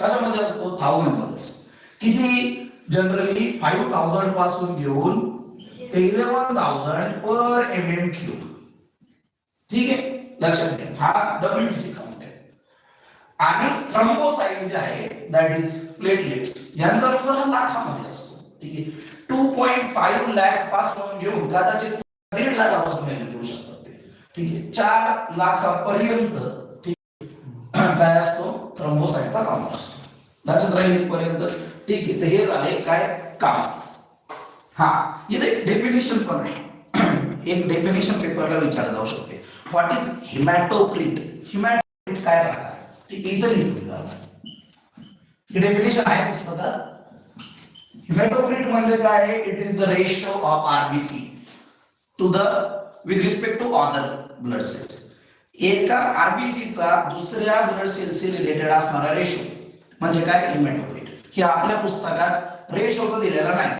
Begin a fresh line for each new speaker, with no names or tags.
कशामध्ये असतो 1000 मध्ये असतो. किती जनरली 5000 पासून घेऊन 11000 पर mm³. ठीक आहे, लक्षात घ्या हा WBC काउंट आहे. आणि थ्रोम्बोसाइट जे आहे दॅट इज प्लेटलेट्स यांचा नंबर हा लाखामध्ये असतो. ठीक आहे, 2.5 लाख पासून घेऊन कदाचित 1.5 लाखापासून घेऊ शकतात ते. ठीक आहे, 4 लाखापर्यंत काय असतो थ्रोम्बोसाइटचा काउंट असतो. लक्षात राहील इथपर्यंत. ठीक आहे, तर हे झाले काय काम. हा इथे डेफिनेशन पण आहे. एक डेफिनेशन पेपरला विचारलं जाऊ शकते. What is हिमॅटोक्रिट. हिमॅटोक्रिट काय प्रकार. ठीक आहे, इथं लिहिलं ही डेफिनेशन आहे पुस्तकात. हिमॅटोक्रिट म्हणजे काय. It is the ratio of RBC to the with respect to other blood cells. एका आरबीसीचा दुसऱ्या ब्लड सेलशी रिलेटेड असणारा रेशो म्हणजे काय हिमॅटोक्रिट. हे आपल्या पुस्तकात रेशो तर दिलेला नाही.